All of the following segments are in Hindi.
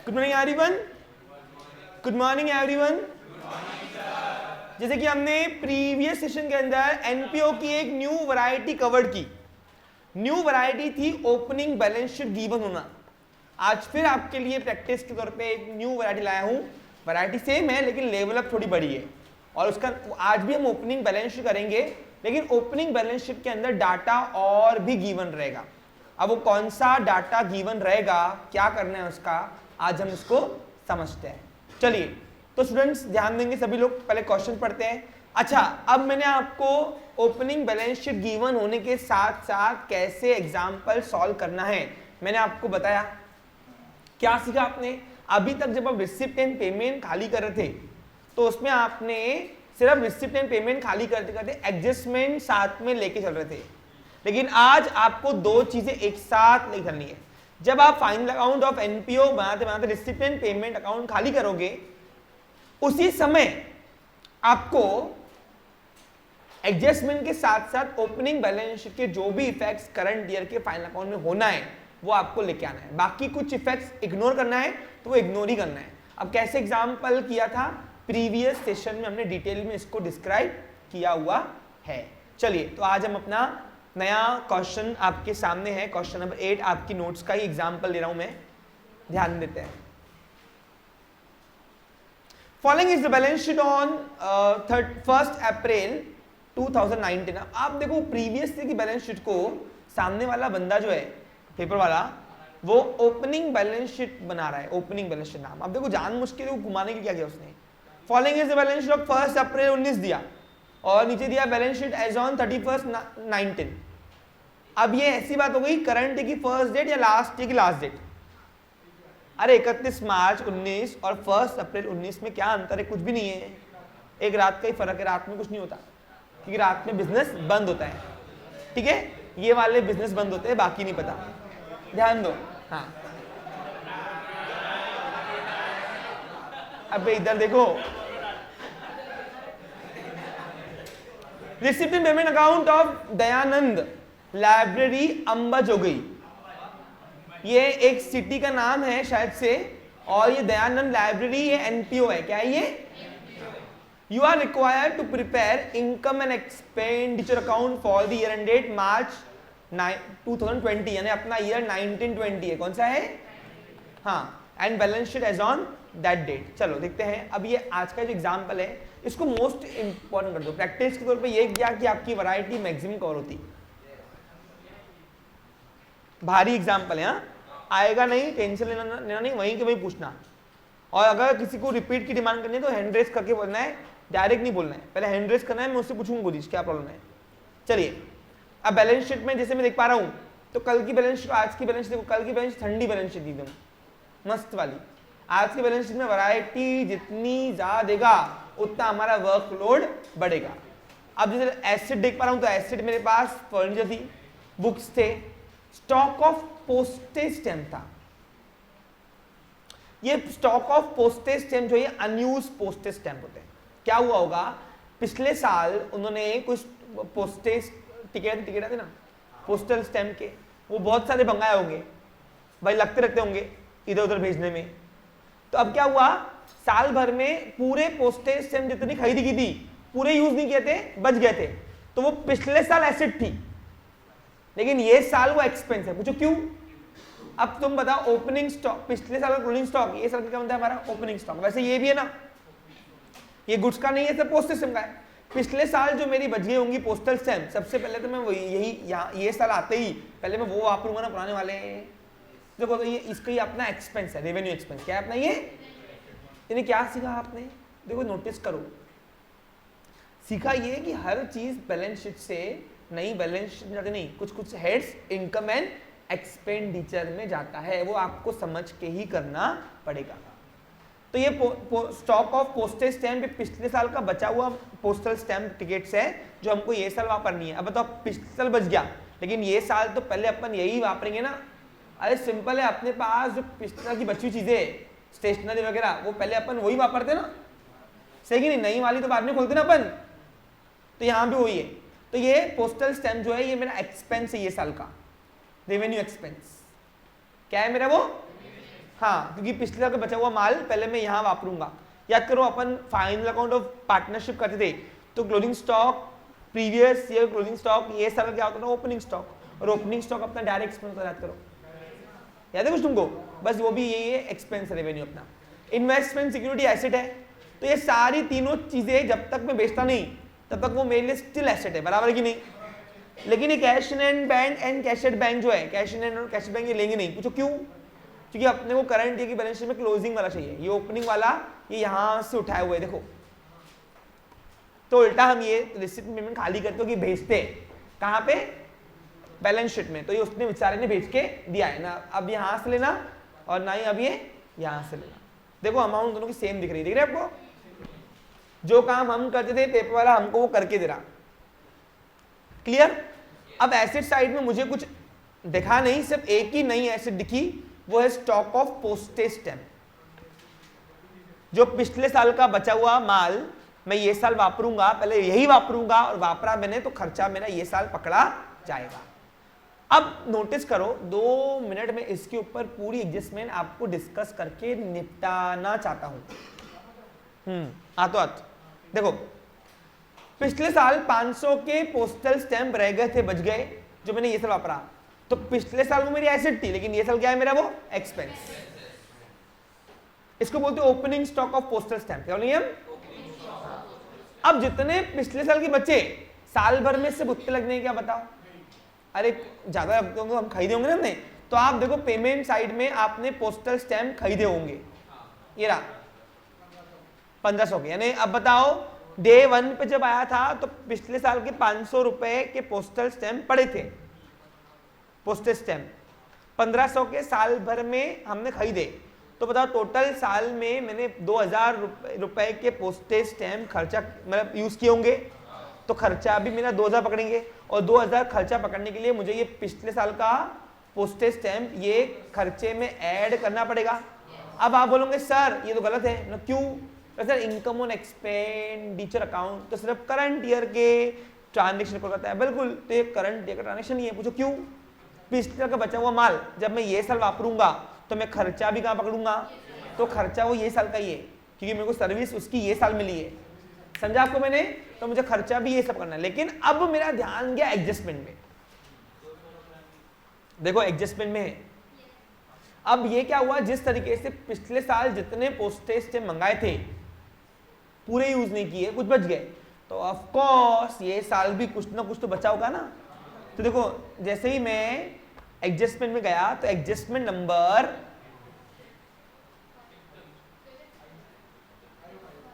Good morning everyone. Good morning everyone. जैसे कि हमने प्रीवियस सेशन के अंदर एनपीओ की एक न्यू वैरायटी कवर्ड की। न्यू वैरायटी थी ओपनिंग बैलेंस शीट गिवन होना। आज फिर आपके लिए प्रैक्टिस के तौर पे एक न्यू वैरायटी लाया हूं। वैरायटी सेम है लेकिन लेवल अप थोड़ी बड़ी है, और उसका आज भी हम ओपनिंग बैलेंस शीट करेंगे, लेकिन ओपनिंग बैलेंस शीट के अंदर डाटा और भी गिवन रहेगा। अब वो कौन सा डाटा गिवन रहेगा, क्या करना है उसका, आज हम इसको समझते हैं। चलिए तो स्टूडेंट्स ध्यान देंगे सभी लोग, पहले क्वेश्चन पढ़ते हैं। अच्छा, अब मैंने आपको ओपनिंग बैलेंस शीट गिवन होने के साथ साथ कैसे एग्जाम्पल सॉल्व करना है मैंने आपको बताया। क्या सीखा आपने? अभी तक जब आप रिसिप्ट एंड पेमेंट खाली कर रहे थे तो उसमें आपने सिर्फ रिसिप्ट एंड पेमेंट खाली करते करते एडजस्टमेंट साथ में लेके चल रहे थे, लेकिन आज आपको दो चीजें एक साथ नहीं करनी है। जब आप फाइनल अकाउंट ऑफ एनपीओ बनाते बनाते रिसिप्ट एंड पेमेंट अकाउंट खाली करोगे, उसी समय आपको एडजस्टमेंट के साथ साथ ओपनिंग बैलेंस शीट के जो भी इफेक्ट्स करंट ईयर के फाइनल अकाउंट में होना है वो आपको लेके आना है। बाकी कुछ इफेक्ट्स इग्नोर करना है तो वो इग्नोर ही करना है। अब कैसे एग्जांपल किया था प्रीवियस सेशन में, हमने डिटेल में इसको डिस्क्राइब किया हुआ है। चलिए तो आज हम अपना नया क्वेश्चन आपके सामने है, क्वेश्चन नंबर 8 आपकी नोट्स का ही एग्जांपल ले रहा हूं मैं, ध्यान देते हैं। Following is the balance sheet on 1 अप्रैल 2019। आप देखो प्रीवियस ईयर की बैलेंस शीट को सामने वाला बंदा जो है पेपर वाला, वो ओपनिंग बैलेंस शीट बना रहा है। ओपनिंग बैलेंस शीट नाम, अब देखो जान मुश्किल है घुमाने के लिए क्या किया उसने। Following is the balance sheet of 1 अप्रैल 19 दिया और नीचे दिया बैलेंस शीट एज ऑन 31 19। अब ये ऐसी बात हो गई करंट डे की फर्स्ट डेट या लास्ट डे की लास्ट डेट। अरे 31 मार्च 19 और 1 अप्रैल 19 में क्या अंतर है? कुछ भी नहीं है, एक रात का ही फर्क है। रात में कुछ नहीं होता क्योंकि रात में बिजनेस बंद होता है, ठीक है? ये वाले बिजनेस बंद होते हैं, बाकी नहीं पता, ध्यान दो। हाँ अब इधर देखो, receipt and payment account of Dayanand library Ambajogai, ये एक सिटी का नाम है शायद से, और ये दयानंद लाइब्रेरी ये एनपीओ है। क्या है ये? You are required to prepare income and expenditure account for the year ended March 2020, यानी अपना ईयर 1920 है। कौन सा है? हाँ, and balance sheet as on that date. चलो देखते हैं। अब ये आज का जो एग्जाम्पल है इसको मोस्ट इंपॉर्टेंट कर दो, प्रैक्टिस के तौर पे ये किया कि आपकी वैरायटी मैक्सिमम कवर होती। भारी एग्जाम्पल है, हाँ? आएगा नहीं, टेंशन लेना नहीं, वहीं के वहीं पूछना। और अगर किसी को रिपीट की डिमांड करनी है तो हैंड रेस करके बोलना है, डायरेक्ट नहीं बोलना है। पहले हैंड रेस करना है, मैं उससे पूछूंगा गुरीश क्या प्रॉब्लम है। चलिए अब बैलेंस शीट में जैसे मैं देख पा रहा हूं तो कल की बैलेंस शीट आज की बैलेंस शीट देखो। कल की बैलेंस ठंडी बैलेंस शीट एकदम मस्त वाली। आज की बैलेंस शीट में वैरायटी जितनी ज्यादा देगा उतना हमारा वर्कलोड बढ़ेगा। अब जैसे एसेट देख पा रहा हूं तो एसेट मेरे पास फर्नीचर थी, बुक्स थे, स्टॉक ऑफ पोस्टेज स्टैम्प था। ये स्टॉक ऑफ पोस्टेज स्टैम्प जो है अनयूज पोस्टेज स्टैम्प होते हैं। क्या हुआ होगा, पिछले साल उन्होंने कुछ पोस्टेज टिकट आते ना पोस्टल स्टैम्प के, वो बहुत सारे मंगाए होंगे भाई, लगते रहते होंगे इधर उधर भेजने में। तो अब क्या हुआ, साल भर में पूरे पोस्टेज स्टैम्प जितनी खरीदी की थी पूरे यूज नहीं किए थे, बच गए थे, तो वो पिछले साल एसेट थी, लेकिन ये साल वो एक्सपेंस है। पूछो क्यों? अब तुम बताओ, ओपनिंग स्टॉक पिछले साल का क्लोजिंग स्टॉक, ये साल क्या बनता है हमारा ओपनिंग स्टॉक। वैसे ये भी है ना, ये गुड्स का नहीं है, सब पोस्टेज स्टैम्प का है। पिछले साल जो मेरी बच गई होंगी पोस्टल स्टैम्प, सबसे पहले तो मैं ये साल आते ही पहले मैं वो वापरूंगा ना पुराने वाले। देखो तो ये इसका ही अपना एक्सपेंस है, रेवेन्यू एक्सपेंस। क्या है अपना ये? इन्हें क्या सीखा आपने? देखो नोटिस करो, सीखा ये कि हर चीज बैलेंस शीट से नई बैलेंस शीट में जाती नहीं, कुछ कुछ हेड्स इनकम एंड एक्सपेंडिचर में जाता है, वो आपको समझ के ही करना पड़ेगा। तो ये स्टॉक ऑफ पोस्टेज स्टैम्प पिछले साल का बचा हुआ पोस्टल स्टैम्प टिकट्स है जो हमको ये साल वापरनी है। अब बताओ पिछले साल बच गया, लेकिन ये साल तो पहले अपन यही वापरेंगे ना। अरे सिंपल है, अपने पास जो पिछले साल की बची हुई चीजें स्टेशनरी वगैरह वो पहले अपन वही वापरते ना, सही कि नहीं? नई वाली तो बाद में खोलते ना अपन, तो यहाँ भी वही है। तो ये पोस्टल स्टैम्प जो है ये मेरा एक्सपेंस है ये साल का, रेवेन्यू एक्सपेंस। क्या है मेरा वो? हाँ, क्योंकि पिछले साल का बचा हुआ माल पहले मैं यहाँ वापरूंगा। याद करो अपन फाइनल अकाउंट ऑफ पार्टनरशिप करते थे, तो closing stock previous year closing stock ये साल क्या होता था, ओपनिंग स्टॉक, और ओपनिंग स्टॉक अपना डायरेक्ट एक्सपेंस होता है। याद करो, याद है कुछ तुमको? बस वो भी यही है, एक्सपेंस रेवेन्यू अपना। इन्वेस्टमेंट सिक्योरिटी एसेट है, तो ये सारी तीनों चीजें जब तक मैं बेचता नहीं तब तक वो मेरे लिए स्टिल एसेट है, बराबर है कि नहीं? लेकिन ये cash in and bank and cash at bank जो है, कैश इन एंड और कैश एट बैंक ये लेंगे नहीं। पूछो क्यों? क्योंकि अपने को करंट ईयर की बैलेंस शीट में क्लोजिंग वाला चाहिए, ये ओपनिंग वाला ये यहां से उठाए हुए देखो। तो उल्टा हम ये रिसिप्ट पेमेंट खाली करते हो कि भेजते कहां पे? बैलेंस शीट में। तो ये उसने बेचारे ने भेज के दिया है ना, अब यहां से लेना और ना ही अब ये यहां से लेना। देखो अमाउंट दोनों की सेम दिख रही है आपको? जो काम हम करते थे पेपर वाला हमको वो करके दे रहा। क्लियर? अब एसेट साइड में मुझे कुछ दिखा नहीं, सिर्फ एक ही नई एसेट दिखी, वो है स्टॉक ऑफ पोस्टेज स्टैम्प। जो पिछले साल का बचा हुआ माल मैं ये साल वापरूंगा, पहले यही वापरूंगा और वापरा मैंने तो खर्चा मेरा ये साल पकड़ा जाएगा। अब नोटिस करो 2 मिनट में इसके ऊपर पूरी एडजस्टमेंट आपको डिस्कस करके निपटाना चाहता हूं। आतो आत देखो, पिछले साल 500 के पोस्टल स्टैंप रह गए थे, बच गए, जो मैंने ये साल वापरा। तो पिछले साल वो मेरी एसेट थी, लेकिन ये साल क्या है मेरा? वो एक्सपेंस। इसको बोलते हैं opening stock of postal stamp. क्या बोलेंगे हम? अब जितने पिछले साल के बच्चे साल भर में सिर्फ उतने लगने क्या बताओ? अरे ज्यादा हम खरीदे होंगे ना हमने, तो आप देखो पेमेंट साइड में आपने पोस्टल स्टैंप खरीदे होंगे, ये रहा 1500 के। यानी अब बताओ डे 1 पे जब आया था तो पिछले साल के 500 रुपए के पोस्टल स्टैंप पड़े थे। पोस्टेज स्टैंप 1500 के साल भर में हमने खरीदे, तो बताओ टोटल साल में मैंने 2000 रुपए के पोस्टेज स्टैंप खर्चा मतलब यूज किए होंगे, तो खर्चा भी मेरा 2000 पकड़ेंगे, और 2000 खर्चा पकड़ने के लिए मुझे ये पिछले साल का पोस्टेज स्टैंप ये खर्चे में ऐड करना पड़ेगा। अब आप बोलोगे सर ये तो गलत है ना, क्यों? Sir income on expenditure account तो सिर्फ करंट ईयर के ट्रांजेक्शन को करता है। बिल्कुल, तो ये करंट ईयर का ट्रांजेक्शन ही है। पूछो क्यों? पिछले का बचा हुआ माल जब मैं ये साल वापरूंगा तो मैं खर्चा भी कहां पकड़ूंगा? तो खर्चा वो ये साल का ही है, क्योंकि मेरे को सर्विस उसकी ये साल मिली है। समझा आपको मैंने? तो मुझे खर्चा भी ये सब करना है। लेकिन अब मेरा ध्यान गया एडजस्टमेंट में। देखो एडजस्टमेंट में है, अब ये क्या हुआ, जिस तरीके से पिछले साल जितने पोस्टेज स्टैम्प मंगाए थे पूरे यूज नहीं किए, कुछ बच गए, तो ऑफ कोर्स ये साल भी कुछ ना कुछ तो बचा होगा ना। तो देखो जैसे ही मैं एडजस्टमेंट में गया तो adjustment number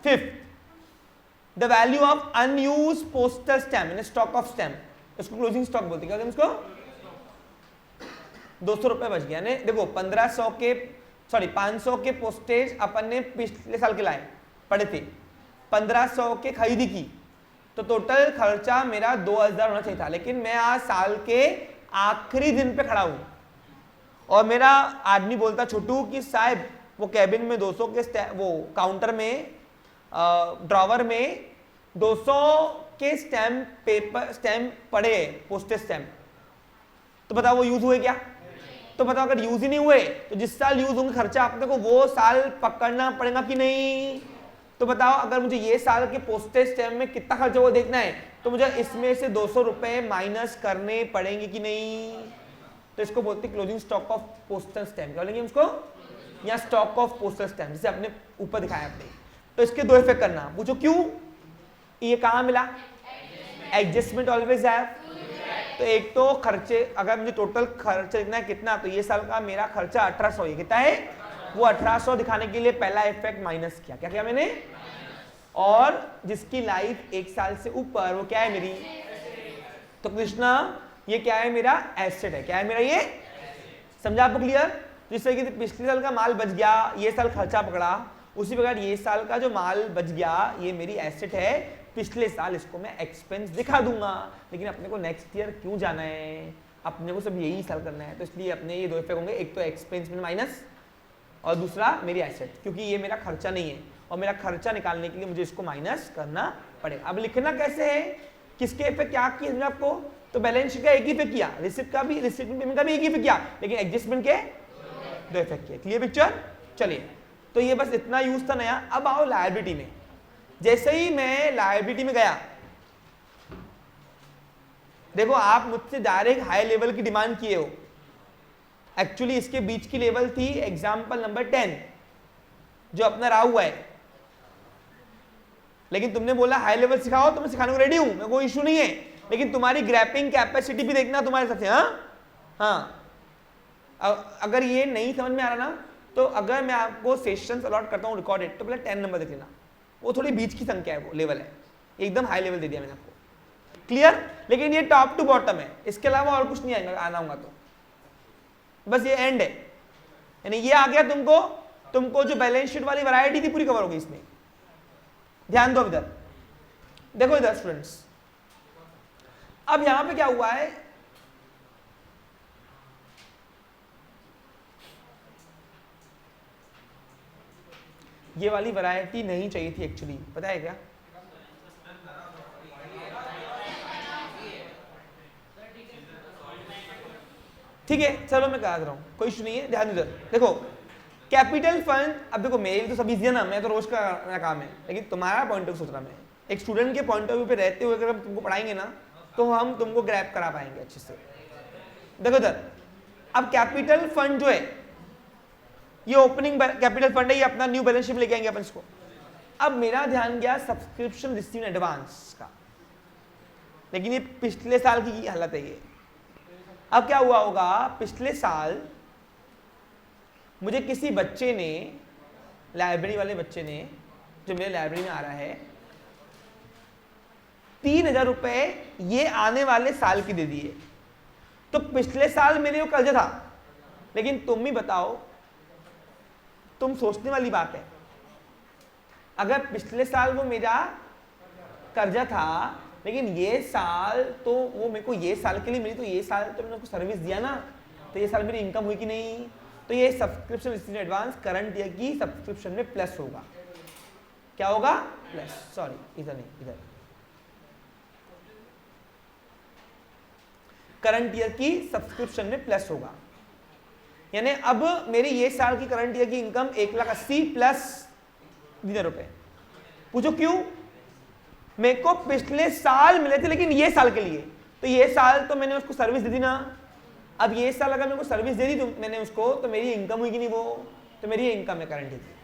5 the value of unused postal stamp in stock of stamp, इसको क्लोजिंग स्टॉक बोलते हैं। क्या इसको? 200 रुपए बच गया ने। देखो 500 के पोस्टेज अपन ने पिछले साल के लाए पड़े थे, 1500 के खरीदी की, तो टोटल खर्चा मेरा 2000 होना चाहिए था। लेकिन मैं आज साल के आखिरी दिन पे खड़ा हूं और मेरा आदमी बोलता छोटू कि साहब वो कैबिन में 200 के वो काउंटर में ड्रॉवर में 200 के स्टैम्प पड़े पोस्टेज स्टैम्प, तो बताओ वो यूज हुए क्या? तो बताओ अगर यूज ही नहीं हुए तो जिस साल यूज होंगे खर्चा अपने को वो साल पकड़ना पड़ेगा कि नहीं? तो बताओ अगर मुझे ये साल के पोस्टेज स्टैम्प में कितना खर्चा हुआ देखना है तो मुझे इसमें से 200 रुपए माइनस करने पड़ेंगे कि नहीं? तो इसको बोलते हैं closing stock of postal stamp. क्या बोलेंगे उसको? या स्टॉक ऑफ पोस्टल स्टैम्प, जिसे अपने ऊपर दिखाया अपने। तो इसके 2 इफेक्ट करना। पूछो क्यों? ये कहां मिला? एडजस्टमेंट ऑलवेज है। तो एक तो खर्चे, अगर मुझे टोटल खर्चा देखना है कितना, तो ये साल का मेरा खर्चा 1800 है। कितना है? वो 1800 दिखाने के लिए पहला इफेक्ट माइनस किया। क्या किया मैंने? और जिसकी लाइफ 1 साल से ऊपर, वो क्या है मेरी? तो कृष्णा ये क्या है? मेरा एसेट है। क्या है मेरा? ये समझा आपको? क्लियर? जिस तरीके से पिछले साल का माल बच गया, ये साल खर्चा पकड़ा, उसी प्रकार ये साल का जो माल बच गया ये मेरी एसेट है, पिछले साल इसको मैं एक्सपेंस दिखा दूंगा। लेकिन अपने को नेक्स्ट ईयर क्यों जाना है? अपने को सब यही साल करना है, तो इसलिए अपने ये 2 इफेक्ट होंगे, एक तो एक्सपेंस में माइनस और दूसरा मेरी एसेट, क्योंकि ये मेरा खर्चा नहीं है और मेरा खर्चा निकालने के लिए मुझे इसको माइनस करना पड़ेगा। अब लिखना कैसे है, किसके इफेक्ट क्या किया आपको? तो बैलेंस शीट का एक ही इफेक्ट किया, रिसिप्ट का भी, रिसिप्ट पेमेंट का भी एक ही इफेक्ट किया, लेकिन एडजस्टमेंट के दो इफेक्ट किए। Clear picture? चलिए, तो ये बस इतना यूज था नया। अब आओ लायबिलिटी में। जैसे ही मैं लायबिलिटी में गया, देखो आप मुझसे डायरेक्ट हाई लेवल की डिमांड किए हो, एक्चुअली इसके बीच की लेवल थी एग्जाम्पल नंबर 10 जो अपना रहा हुआ है, लेकिन तुमने बोला हाई लेवल सिखाओ तो मैं सिखाने को रेडी हूं, मैं कोई इशू नहीं है, लेकिन तुम्हारी ग्रैपिंग कैपेसिटी भी देखना तुम्हारे साथ है। हाँ, अगर ये नहीं समझ में आ रहा ना, तो अगर मैं आपको सेशंस अलॉट करता हूँ रिकॉर्डेड, तो पहले 10 नंबर देख लेना, वो थोड़ी बीच की संख्या है, वो लेवल है, एकदम हाई लेवल दे दिया मैंने आपको। क्लियर? लेकिन ये टॉप टू बॉटम है, इसके अलावा और कुछ नहीं आएगा, आना होगा तो बस ये एंड है, यानी ये आ गया। तुमको जो बैलेंस शीट वाली वैरायटी थी पूरी कवर होगी इसमें। ध्यान दो इधर, देखो इधर स्टूडेंट्स, अब यहां पे क्या हुआ है, ये वाली वैरायटी नहीं चाहिए थी एक्चुअली, पता है क्या? ठीक है, चलो मैं कहा रहा हूं, कोई इशू नहीं है। ध्यान इधर देखो, कैपिटल फंड, अब देखो मेरे लिए तो सब इजी है ना, मैं तो रोज का मेरा काम है, लेकिन तुम्हारा पॉइंट ऑफ व्यू सोच रहा मैं, एक स्टूडेंट के पॉइंट ऑफ व्यू पे रहते हुए अगर हम तुमको पढ़ाएंगे ना, तो हम तुमको ग्रैब करा पाएंगे अच्छे से। देखो इधर, अब कैपिटल फंड जो है, ये ओपनिंग कैपिटल फंड है, ये अपना न्यू बैलेंस शीट लेके आएंगे अपन इसको। अब मेरा ध्यान गया सब्सक्रिप्शन रिसीव एडवांस का, लेकिन ये पिछले साल की हालत है ये। अब क्या हुआ होगा, पिछले साल मुझे किसी बच्चे ने, लाइब्रेरी वाले बच्चे ने, जो मेरे लाइब्रेरी में आ रहा है, 3,000 रुपए ये आने वाले साल की दे दिए। तो पिछले साल मेरे को कर्जा था, लेकिन तुम ही बताओ, तुम सोचने वाली बात है, अगर पिछले साल वो मेरा कर्जा था, लेकिन ये साल तो वो मेरे को ये साल के लिए मिली, तो ये साल तो मैंने उसको सर्विस दिया ना, तो ये साल मेरी इनकम हुई कि नहीं, तो ये subscription receive advance current year की सब्सक्रिप्शन में प्लस होगा। क्या होगा? प्लस, सॉरी इधर नहीं, इधर करंट ईयर की सब्सक्रिप्शन में प्लस होगा, यानी अब मेरी ये साल की करंट ईयर की इनकम 1,80,000 प्लस 20,000 रुपए। पूछो क्यों? मेरे को पिछले साल मिले थे, लेकिन ये साल के लिए, तो ये साल तो मैंने उसको सर्विस दे दी ना, अब ये साल अगर मेरे को सर्विस दे दी तो मैंने उसको, तो मेरी इनकम हुई कि नहीं, वो तो मेरी इनकम है करंट ईयर की।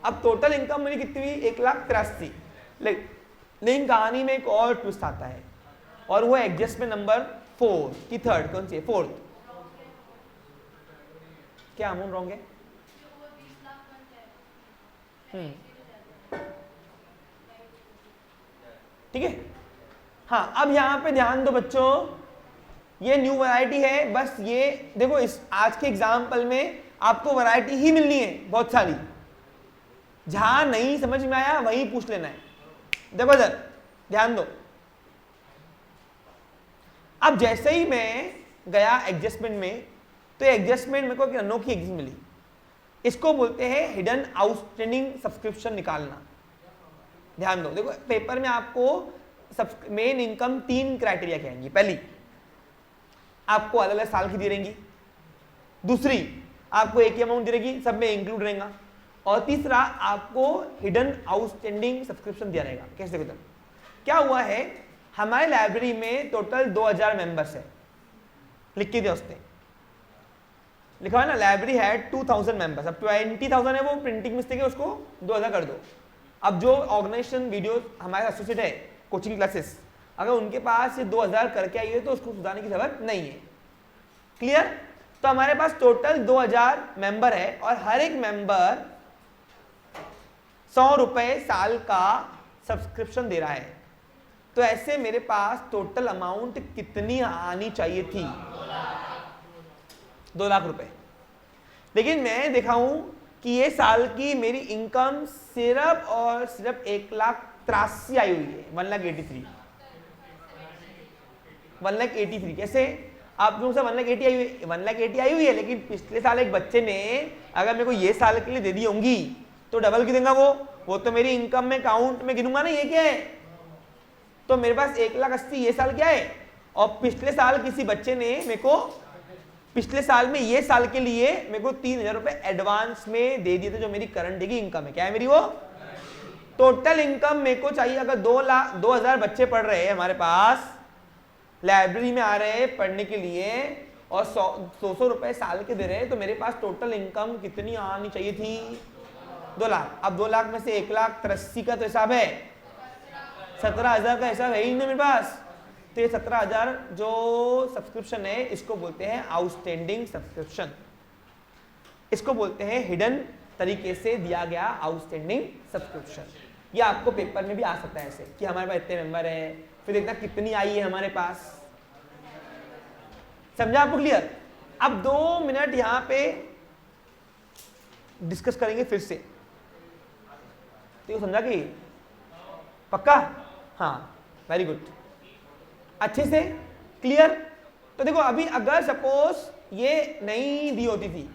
अब टोटल इनकम मेरी कितनी हुई? 1,83,000। लेकिन कहानी में एक और ट्विस्ट आता है, और वो एडजस्टमेंट नंबर 4 की थर्ड, कौन सी है? 4th। क्या अमाउंट रॉन्ग है? ठीक है, हाँ। अब यहां पे ध्यान दो बच्चों, ये न्यू वैरायटी है, बस ये देखो, इस आज के एग्जाम्पल में आपको वैरायटी ही मिलनी है बहुत सारी, जहां नहीं समझ में आया वहीं पूछ लेना है। देखो इधर ध्यान दो, अब जैसे ही मैं गया एडजस्टमेंट में, तो एडजस्टमेंट मेरे को एक अनोखी एडजस्टमेंट मिली, इसको बोलते हैं हिडन आउटस्टैंडिंग सब्सक्रिप्शन निकालना। ध्यान दो, देखो पेपर में आपको मेन इनकम 3 क्राइटेरिया के आएंगी। पहली, आपको अलग अलग साल की दी रहेंगी, दूसरी आपको एक ही अमाउंट दी रहेगी, सब में इंक्लूड रहेगा, और तीसरा आपको हिडन आउटस्टैंडिंग सब्सक्रिप्शन दिया रहेगा। कैसे देखो, क्या हुआ है, हमारे लाइब्रेरी में टोटल 2,000 मेंबर्स है, लिख के दिया उसने, लिखा है ना, लाइब्रेरी है 2,000 मेंबर्स, अब 20,000 है, वो प्रिंटिंग मिस्टेक है, उसको 2,000 कर दो। अब जो ऑर्गेनाइजेशन वीडियो हमारे एसोसिएट है, कोचिंग क्लासेस, अगर उनके पास ये 2,000 करके आई है तो उसको सुधारने की जरूरत नहीं है। क्लियर? तो हमारे पास टोटल 2,000 मेंबर है, और हर एक मेंबर 100 रुपए साल का सब्सक्रिप्शन दे रहा है। तो ऐसे मेरे पास टोटल अमाउंट कितनी आनी चाहिए थी? 2 लाख रुपए। लेकिन मैं देखा हूं कि ये साल की मेरी इनकम सिर्फ और सिर्फ 1,83,000 आई हुई है, 1,83,000। 1,83,000 कैसे? आप लोगों से 1,80,000 आई हुई, 1,80,000 आई हुई है, लेकिन पिछले साल एक बच्चे ने अगर मेरे को ये साल के लिए दे दी होंगी तो डबल क्यों देगा वो तो मेरी इनकम में काउंट में गिनूंगा ना, ये क्या है, तो मेरे पास 1,80,000 ये साल क्या है, और पिछले साल किसी बच्चे ने मेरे को पिछले साल में ये साल के लिए मेरे को 3,000 रुपए एडवांस में दे दिए थे, जो मेरी करंट की इनकम है। क्या है मेरी वो टोटल इनकम मेरे को चाहिए। अगर 2,000 बच्चे पढ़ रहे हैं हमारे पास, लाइब्रेरी में आ रहे हैं पढ़ने के लिए और 100 रुपए साल के दे रहे हैं, तो मेरे पास टोटल इनकम कितनी आनी चाहिए थी? 2 लाख। अब 2 लाख में से 1,83,000 का तो हिसाब है, 17,000 का हिसाब है ही नहीं मेरे पास। तो ये 17,000 जो सब्सक्रिप्शन है इसको बोलते हैं आउटस्टैंडिंग सब्सक्रिप्शन, इसको बोलते हैं हिडन तरीके से दिया गया आउटस्टैंडिंग सब्सक्रिप्शन। ये आपको पेपर में भी आ सकता है ऐसे कि हमारे पास इतने मेंबर है, फिर देखना कितनी आई है हमारे पास। समझा आपको क्लियर? अब 2 मिनट यहां पे डिस्कस करेंगे फिर से, तो ये समझा कि पक्का? हाँ, वेरी गुड, अच्छे से क्लियर। तो देखो अभी अगर सपोज ये नहीं दी होती थी,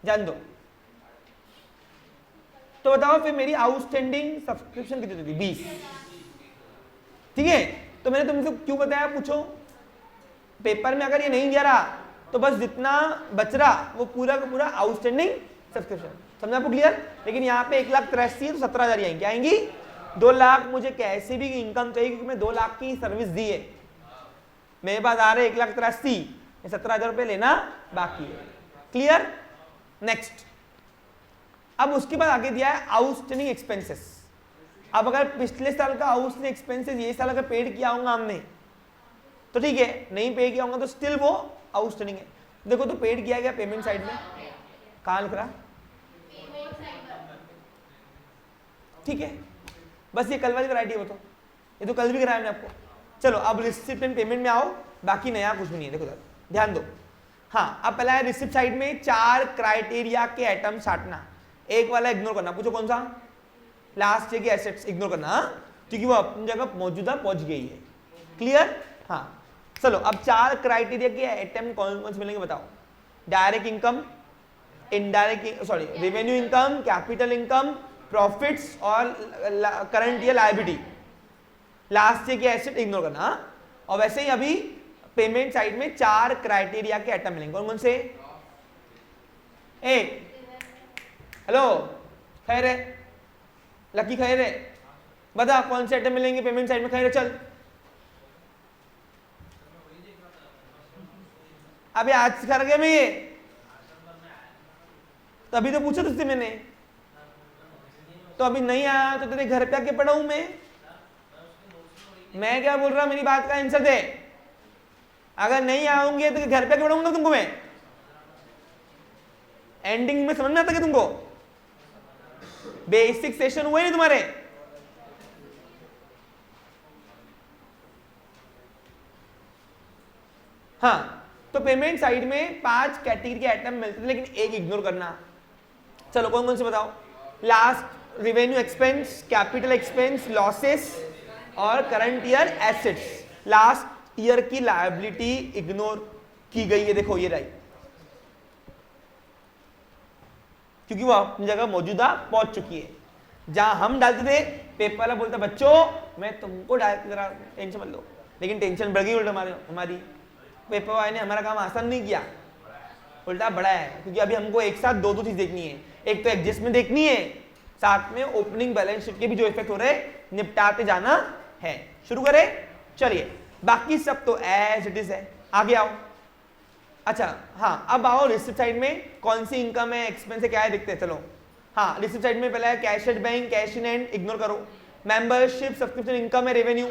जान दो, तो बताओ फिर मेरी आउटस्टैंडिंग सब्सक्रिप्शन कितनी होती? 20। ठीक है, तो मैंने तुमसे क्यों बताया पूछो? पेपर में अगर ये नहीं दिया रहा तो बस जितना बच रहा वो पूरा का पूरा आउटस्टैंडिंग सब्सक्रिप्शन। समझा आपको क्लियर? लेकिन यहाँ पे 1,83,000 तो 17,000 आएंगी। क्या आएंगी? 2 लाख मुझे कैसे भी इनकम चाहिए, क्योंकि मैं 2 लाख की सर्विस दी है, मेरे पास आ रहे 1,83,000, 17,000 रुपये लेना बाकी है। क्लियर? नेक्स्ट, अब उसके बाद आगे दिया है आउटस्टैंडिंग एक्सपेंसेस। अब अगर पिछले साल का आउटस्टैंडिंग एक्सपेंसेस ये साल अगर पेड किया होगा हमने तो ठीक है, नहीं पे किया होगा तो स्टिल वो आउटस्टैंडिंग है। देखो तो पेड किया गया पेमेंट साइड में, कहाँ लिख रहा? ठीक है, बस ये कल वाली वैरायटी हो, तो ये तो कल भी कराया मैंने आपको। चलो अब रिसिप्ट एंड पेमेंट में आओ, बाकी नया कुछ भी नहीं है। देखो ध्यान दो। हाँ, अब पहला है रिसिप्ट साइड में 4 क्राइटेरिया के आइटम छांटना। एक वाला इग्नोर करना, पूछो कौन सा? लास्ट ईयर के एसेट्स इग्नोर करना, क्योंकि वो अपनी जगह मौजूदा पहुंच गई है। क्लियर? हाँ, चलो अब 4 क्राइटेरिया के आइटम कौन कौन से मिलेंगे बताओ? Direct income, indirect sorry revenue income, capital income, profits और current year liability. Last year के एसेट इग्नोर करना। और वैसे ही अभी पेमेंट साइड में 4 क्राइटेरिया के आइटम मिलेंगे। कौन कौन से? हेलो, खैर है लकी, खैर है, बता कौन से आइटम मिलेंगे पेमेंट साइड में? खैर है, चल अभी आज सिखा गया मैं ये, तो अभी तो पूछा तुझसे मैंने, तो अभी नहीं आया तो तेरे घर पे आके पढ़ाऊं मैं क्या बोल रहा? मेरी बात का आंसर दे। अगर नहीं आऊंगे तो घर पे आके पढ़ाऊंगा तुमको मैं। एंडिंग में समझ में आता क्या तुमको? बेसिक सेशन हुए नहीं तुम्हारे? हाँ, तो पेमेंट साइड में 5 कैटेगरी के आइटम मिलते थे, लेकिन एक इग्नोर करना। चलो कौन कौन से बताओ? Last revenue expense, capital expense, losses और current year assets. Last year की लायबिलिटी इग्नोर की गई है, देखो ये रही, क्योंकि वो अपनी जगह मौजूदा पहुंच चुकी है। जहां हम डालते थे पेपर वाला बोलता बच्चों मैं तुमको डालते जरा टेंशन मत लो, लेकिन टेंशन बढ़ गई उल्टा हमारी। पेपर वाले ने हमारा काम आसान नहीं किया, उल्टा बड़ा है, क्योंकि अभी हमको एक साथ 2 चीज देखनी है। एक तो एडजस्टमेंट देखनी है, साथ में ओपनिंग बैलेंस शीट के भी जो इफेक्ट हो रहे हैं निपटाते जाना है। शुरू करें? चलिए, बाकी सब तो एज इट इज है। आगे आओ। अच्छा हाँ, अब आओ रिसिप्ट साइड में कौन सी इनकम है, एक्सपेंस है, क्या है देखते हैं। चलो हाँ, रिसिप्ट साइड में पहला है cash at bank, cash in hand ignore करो। मेंबरशिप, सब्सक्रिप्शन इनकम है, revenue.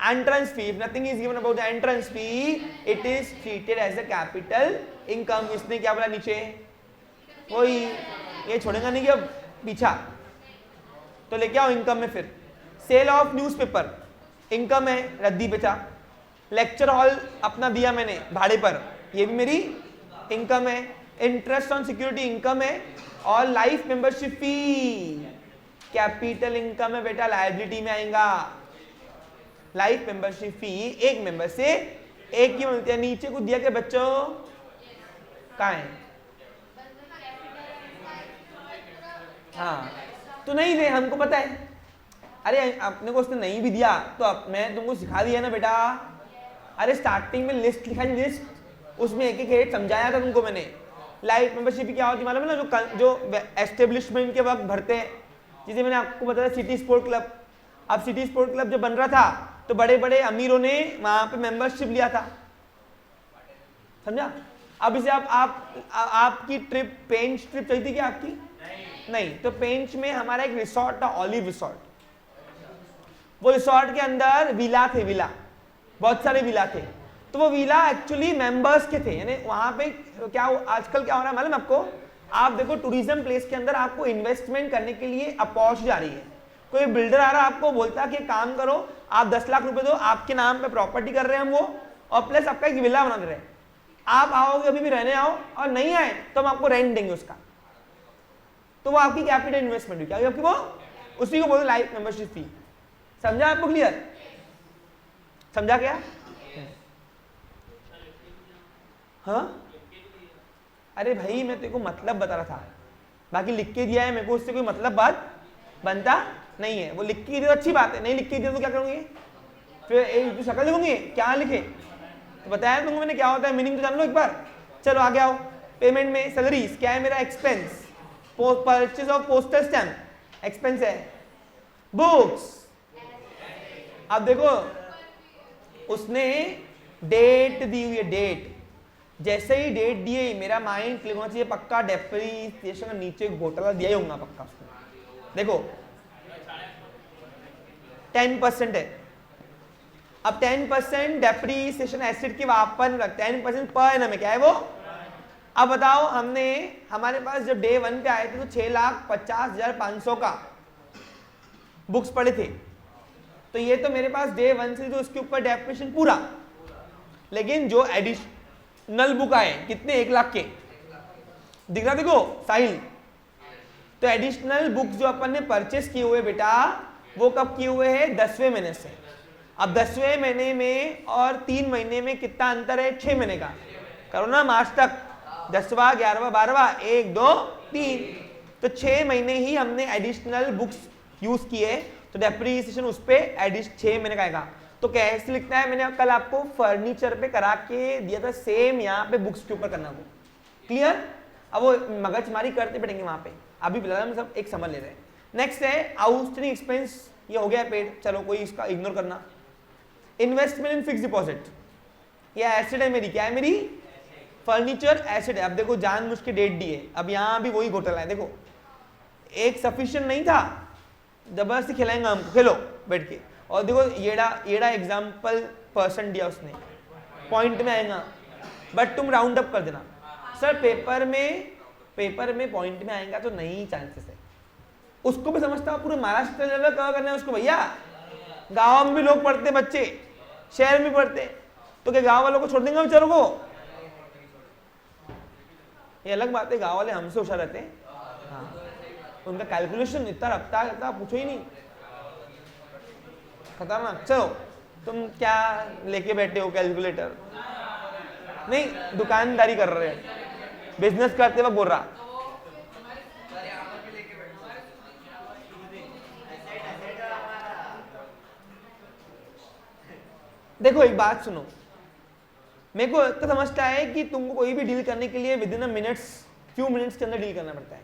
Entrance fee, if nothing is given about the entrance fee, it is treated as a capital income। इसने क्या बोला नीचे? वही, ये छोड़ेगा नहीं कि अब पीछा, तो लेके आओ इनकम में। फिर सेल ऑफ न्यूज़पेपर इनकम है, रद्दी बेचा। लेक्चर हॉल अपना दिया मैंने भाड़े पर, ये भी मेरी इनकम है। इंटरेस्ट ऑन सिक्योरिटी इनकम है। और life membership fee capital income है बेटा, लायबिलिटी में आएगा। लाइफ मेंबरशिप फी एक मेंबर से एक ही मिलती है। नीचे कुछ दिया के बच्चों कहाँ है? हाँ, तो नहीं दे, हमको पता है। अरे अपने को उसने नहीं भी दिया तो मैं तुमको सिखा दिया ना बेटा। अरे स्टार्टिंग में लिस्ट लिखा है, लिस्ट उसमें एक एक हेड समझाया था तुमको मैंने। लाइफ मेंबरशिप क्या होती है मालूम है ना, जो एस्टेब्लिशमेंट के वक्त भरते हैं, जिसे मैंने आपको बताया सिटी स्पोर्ट क्लब। अब सिटी स्पोर्ट क्लब जब बन रहा था तो बड़े बड़े अमीरों ने वहां पे मेंबरशिप लिया था, समझा। अब इसे आपकी ट्रिप पेंच ट्रिप चली थी क्या आपकी? नहीं। तो पेंच में हमारा एक रिसोर्ट था, ऑलिव रिसोर्ट। वो रिसोर्ट के अंदर विला थे, विला, बहुत सारे विला थे। तो वो विला एक्चुअली मेंबर्स के थे, यानी वहां पे क्या आजकल क्या हो रहा है मालूम आपको? आप देखो टूरिज्म प्लेस के अंदर आपको इन्वेस्टमेंट करने के लिए अप्रोच जा रही है। कोई बिल्डर आ रहा है आपको बोलता है कि काम करो, आप 10 लाख रुपए दो, आपके नाम पे प्रॉपर्टी कर रहे हैं हम वो, और प्लस आपका एक विला बना दे रहे हैं। आप आओगे अभी भी रहने आओ, और नहीं आए तो हम आपको रेंट देंगे उसका। तो वो आपकी कैपिटल इन्वेस्टमेंट हुई, क्या हुई आपकी? वो उसी को बोलते लाइफ मेंबरशिप फी। समझा आपको? क्लियर? समझा क्या? हाँ अरे भाई मैं तेरे को मतलब बता रहा था, बाकी लिख के दिया है मेरे को, उससे कोई मतलब बात बनता नहीं है। वो लिख के दिया तो अच्छी बात है, नहीं लिख के दिया तो क्या करूंगी? फिर एक शक्ल लिखूंगी, क्या लिखे तो बताया तुमको मैंने क्या होता है, मीनिंग तो जान लो एक बार। चलो आगे आओ। पेमेंट में सैलरीज क्या है मेरा? Expense. Purchase of postal stamp expense है। बुक्स, अब देखो उसने डेट दी हुई है, डेट। जैसे ही डेट दी है मेरा माइंड क्लिक होना चाहिए, पक्का डेप्रिसिएशन का नीचे घोटाला दिया ही होगा पक्का उसको। देखो 10% है, अब 10% डेप्रिसिएशन एसिड की वापस 10% पर एनम है, क्या है वो? अब बताओ हमारे पास जब डे 1 पे आए थे तो 6,50,500 का बुक्स पड़े थे। तो ये तो मेरे पास डे 1 से तो उसके ऊपर डेप्रिसिएशन पूरा, लेकिन जो एडिशनल बुक आए कितने? 1 लाख के। दिख रहा देखो साहिल? तो एडिशनल बुक्स जो अपन ने परचेस किए हुए बेटा, वो कब किए हुए हैं? 10वें महीने से। अब 10वें महीने में और 3 महीने में कितना अंतर है? 6 महीने का। करो ना मार्च तक, 10वां 11वां 12वां 1 2 3, तो 6 महीने ही हमने एडिशनल बुक्स यूज किए, तो डेप्रिसिएशन उस पे 6 महीने का आएगा। तो कैसे लिखना है? मैंने कल आपको फर्नीचर पे करा के दिया था, सेम यहाँ पे बुक्स के ऊपर करना वो। क्लियर? अब वो मगजमारी करते बैठेंगे वहां पे, अभी फिलहाल हम सब एक समझ ले रहे हैं। नेक्स्ट है आउटस्टैंडिंग एक्सपेंस, ये हो गया पेड, चलो कोई इसका इग्नोर करना। इन्वेस्टमेंट इन फिक्स डिपॉजिट, ये एसेट है मेरी, क्या है मेरी? फर्नीचर एसेट है। अब देखो जानबूझ के डेट दी है, अब यहाँ भी वही घोटाला है। देखो एक सफिशिएंट नहीं था, जबरदस्ती खिलाएंगे हमको, खेलो बैठ के। और देखो येड़ा एग्जाम्पल पर्सन दिया उसने, पॉइंट में आएगा, बट तुम राउंड अप कर देना। सर पेपर में पॉइंट में आएगा तो नहीं चांसेस है। उसको भी समझता हूँ, पूरे महाराष्ट्र लेवल कवर करना है उसको भैया। गांव में भी लोग पढ़ते बच्चे, शहर में पढ़ते, तो क्या गांव वालों को छोड़ देंगे बेचारों को? ये अलग बात है, गांव वाले हमसे होशियार रहते हैं। हाँ, उनका कैलकुलेशन इतना रफ्ता रहता पूछो ही नहीं, खतरनाक। चलो तुम क्या लेके बैठे हो? कैलकुलेटर नहीं, दुकानदारी कर रहे हैं, बिजनेस करते वक्त बोल रहा। देखो एक बात सुनो, मेरे को तो समझता है कि तुमको कोई भी डील करने के लिए विद इन फ्यू मिनट्स के अंदर डील करना पड़ता है,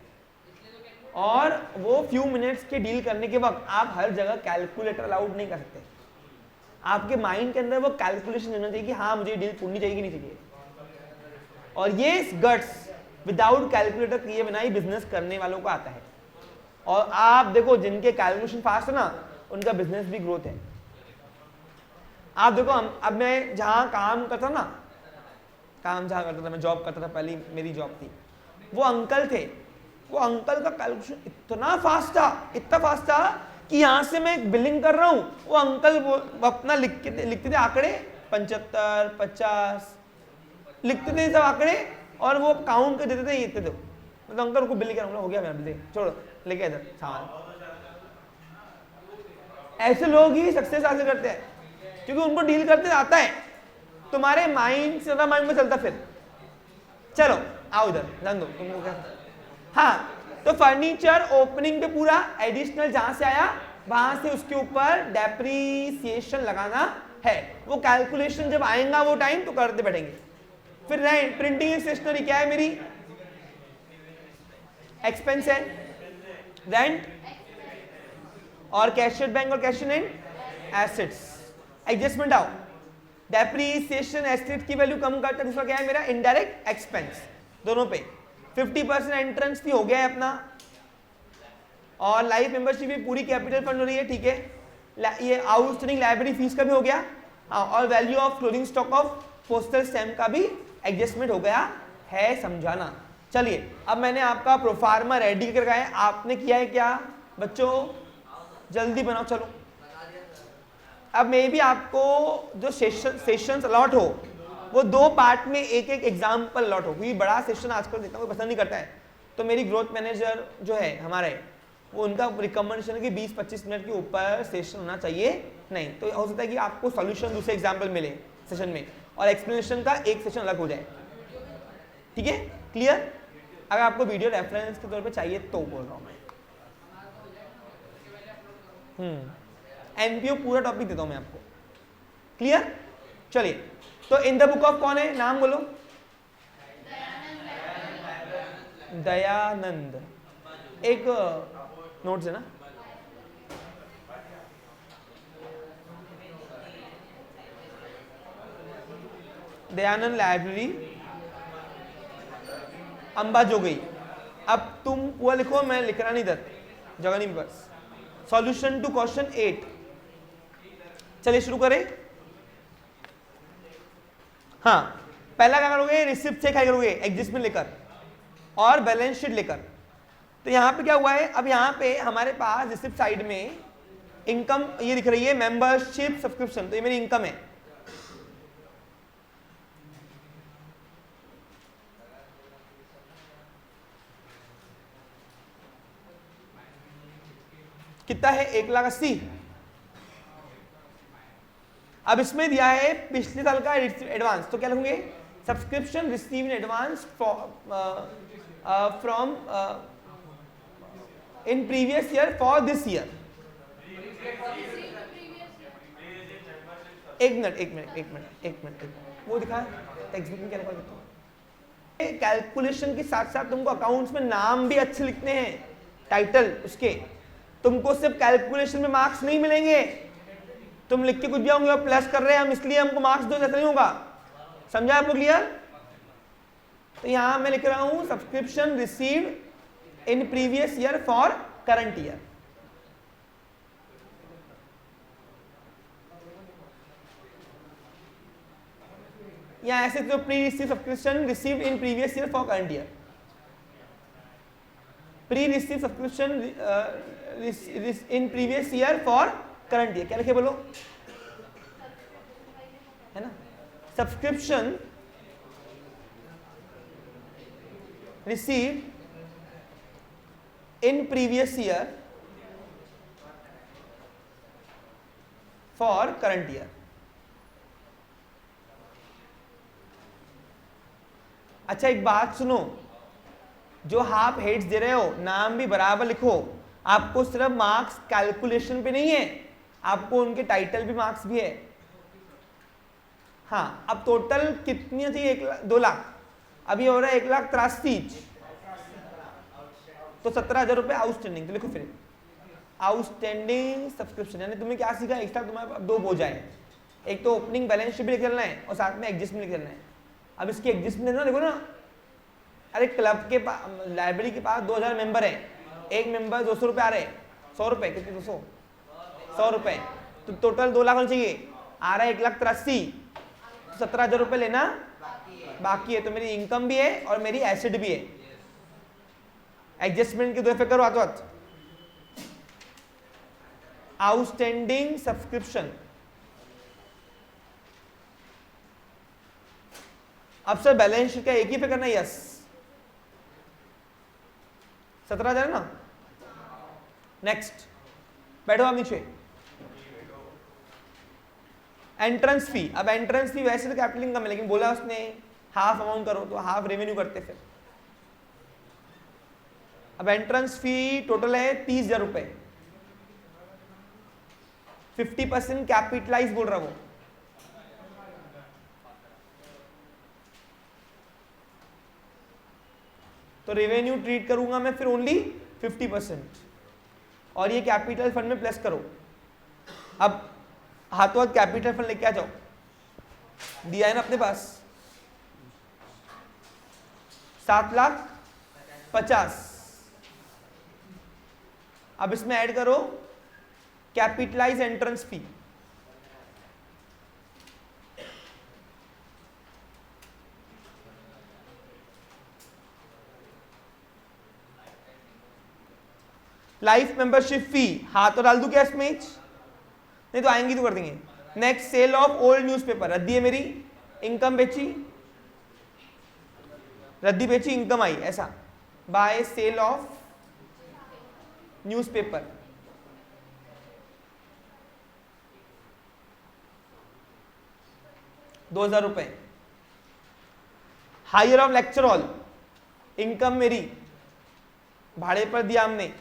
और वो फ्यू मिनट्स के डील करने के वक्त आप हर जगह कैलकुलेटर अलाउड नहीं कर सकते। आपके माइंड के अंदर वो कैलकुलेशन होना चाहिए कि हाँ मुझे डील पूरी चाहिए कि नहीं चाहिए। और ये गट्स विदाउट कैलकुलेटर किए बिना ही बिजनेस करने वालों को आता है। और आप देखो जिनके कैलकुलेशन फास्ट है ना, उनका बिजनेस भी ग्रोथ है। आप देखो अब मैं जहां काम करता ना, मैं जॉब करता था, पहले मेरी जॉब थी, वो अंकल थे, वो अंकल का कैलकुलेशन इतना फास्ट था कि यहां से मैं बिलिंग कर रहा हूं, वो अंकल अपना लिखते थे आंकड़े 75 50 लिखते थे सब आंकड़े, और वो काउंट कर देते थे, ये दो मतलब अंकल को बिलिंग कर, हो गया मेरा बिलिंग, छोड़ो लेके इधर सामान। ऐसे लोग ही सक्सेस हासिल करते हैं क्योंकि उनको डील करते आता है। तुम्हारे माइंड से ज्यादा माइंड में चलता। फिर चलो आओ इधर, जान दो तुमको क्या। हाँ, तो फर्नीचर ओपनिंग पे पूरा एडिशनल जहां से आया वहां से उसके ऊपर डेप्रिसिएशन लगाना है। वो कैलकुलेशन जब आएगा वो टाइम तो करते बैठेंगे। फिर रेंट, प्रिंटिंग एंड स्टेशनरी क्या है मेरी, एक्सपेंस है, रेंट और कैशियर बैंक और कैशियर एंड एसेट्स। एडजस्टमेंट आओ, डेप्रीसिएशन एसेट की वैल्यू कम करता है, दूसरा क्या है मेरा इनडायरेक्ट एक्सपेंस, दोनों पे 50% एंट्रेंस फी हो गया है अपना, और लाइफ मेंबरशिप भी पूरी कैपिटल फंड हो रही है, ठीक है। ये आउटस्टैंडिंग लाइब्रेरी फीस का भी हो गया, हाँ, और value of closing stock of postal stamp का भी एडजस्टमेंट हो गया है, समझाना। चलिए अब मैंने आपका प्रोफार्मा रेडी कर रखा है, आपने किया है क्या बच्चों, जल्दी बनाओ चलो। अब मे भी आपको जो सेशंस अलॉट हो वो 2 पार्ट में एक एक एग्जाम्पल अलॉट हो, क्योंकि बड़ा सेशन आजकल देखता हूँ कोई पसंद नहीं करता है। तो मेरी ग्रोथ मैनेजर जो है हमारे, वो उनका रिकमेंडेशन है कि 20-25 मिनट के ऊपर सेशन होना चाहिए नहीं, तो हो सकता है कि आपको सॉल्यूशन दूसरे एग्जाम्पल मिले सेशन में और एक्सप्लेनेशन का एक सेशन अलग हो जाए, ठीक है, क्लियर। अगर आपको वीडियो रेफरेंस के तौर पे चाहिए तो बोल रहा हूँ मैं। एनपीओ पूरा टॉपिक देता हूँ मैं आपको, क्लियर। चलिए तो इन द बुक ऑफ कौन है, नाम बोलो, दयानंद। एक नोट्स है ना, दयानंद लाइब्रेरी अंबा जो गई। अब तुम पूरा लिखो, मैं लिखना नहीं देता, जगह नहीं बस। सॉल्यूशन टू क्वेश्चन 8, चलिए शुरू करें। हाँ, पहला क्या करोगे, रिसिप्ट से क्या करोगे, एडजस्टमेंट लेकर और बैलेंस शीट लेकर। तो यहाँ पे क्या हुआ है, अब यहाँ पे हमारे पास रिसिप्ट साइड में इनकम ये दिख रही है, मेंबरशिप सब्सक्रिप्शन, तो ये मेरी इनकम है। कितना है, 1,80,000। अब इसमें दिया है पिछले साल का एडवांस, तो क्या लिखूंगे, subscription receive in advance from in previous year for this year. एक मिनट, वो दिखा टेक्स्ट बुक में क्या लिखा है। कैलकुलेशन के साथ साथ तुमको अकाउंट्स में नाम भी अच्छे लिखने हैं, टाइटल उसके, तुमको सिर्फ कैलकुलेशन में मार्क्स नहीं मिलेंगे, तुम लिख के कुछ भी होंगे प्लस कर रहे हैं हम इसलिए हमको मार्क्स दो, ऐसा नहीं होगा, समझा आपको, क्लियर। तो यहां मैं लिख रहा हूं subscription received in previous year for current year. या ऐसे तो pre receive subscription received in previous year for current year, pre receive subscription in previous year for current year, क्या लिखे बोलो, है ना, subscription receive in previous year for current year. अच्छा एक बात सुनो, जो हाफ हेड्स दे रहे हो नाम भी बराबर लिखो, आपको सिर्फ मार्क्स कैलकुलेशन पे नहीं है, आपको उनके टाइटल भी मार्क्स भी है। हाँ, अब टोटल कितनी चाहिए, 2 लाख, अभी हो रहा है 1,83,000, तो 17,000 रुपए आउटस्टैंडिंग, तो लिखो फिर आउटस्टैंडिंग सब्सक्रिप्शन। यानी तुमने क्या सीखा, एक्स्ट्रा तुम्हारे पास 2 बोझ आए, एक तो ओपनिंग बैलेंस शीट भी लिख लेना है और साथ में एडजस्टमेंट लिख लेना है। अब इसकी एडजस्टमेंट ना देखो ना, अरे क्लब के पास, लाइब्रेरी के पास 2,000 मेंबर है, एक मेंबर 200 रुपए आ रहे हैं, 100 रुपए, कितने 200, 100 रुपए, तो टोटल 2 लाख होना चाहिए, आ रहा है 1,83,000, 17,000 रुपए लेना बाकी है, तो मेरी इनकम भी है और मेरी एसेट भी है। एडजस्टमेंट के 2 इफेक्ट करो हाथ, आउटस्टैंडिंग सब्सक्रिप्शन। अब सर बैलेंस शीट का एक ही पे करना है, यस, 17,000 ना। नेक्स्ट बैठो आप नीचे, एंट्रेंस फी। अब एंट्रेंस फी वैसे तो कैपिटल इनकम है, लेकिन बोला उसने हाफ अमाउंट करो, तो हाफ रेवेन्यू करते फिर। अब एंट्रेंस फी टोटल है 30,000 रुपए, 50% कैपिटलाइज बोल रहा वो, तो रेवेन्यू ट्रीट करूंगा मैं फिर ओनली 50%, और ये कैपिटल फंड में प्लस करो। अब हाथों हाथ कैपिटल फंड लेके आ जाओ, दिया है ना अपने पास 7,50,000। अब इसमें ऐड करो capitalise entrance fee, life membership fee, हाथ तो डाल दूं क्या इसमें? नहीं तो आएंगी तो कर देंगे। Next sale of old newspaper, रद्दी है मेरी, इनकम बेची, रद्दी बेची, इनकम आई, ऐसा by sale of newspaper. ₹2,000। Hire of lecture hall, income मेरी, भाड़े पर दिया हमने,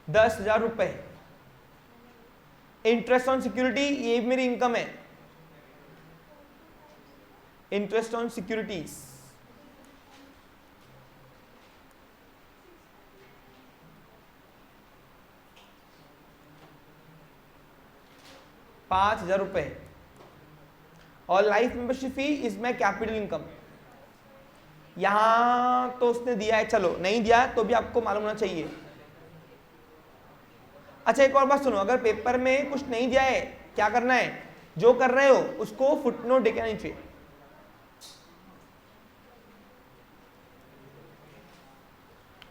₹10,000। इंटरेस्ट ऑन सिक्योरिटी, ये भी मेरी इनकम है, इंटरेस्ट ऑन सिक्योरिटीज, ₹5,000। और life membership fee is my capital income. यहां तो उसने दिया है, चलो नहीं दिया तो भी आपको मालूम होना चाहिए। अच्छा एक और बात सुनो, अगर पेपर में कुछ नहीं दिया है क्या करना है, जो कर रहे हो उसको फुटनोट देके आनी चाहिए।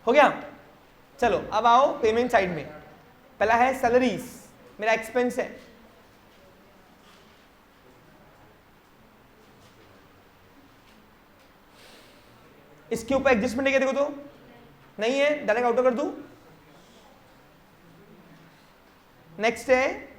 हो गया? चलो अब आओ पेमेंट साइड में। पहला है सैलरीज, मेरा एक्सपेंस है, इसके ऊपर एडजस्टमेंट है क्या? देखो तो नहीं है, डायरेक्ट आउटर कर दूं। नेक्स्ट है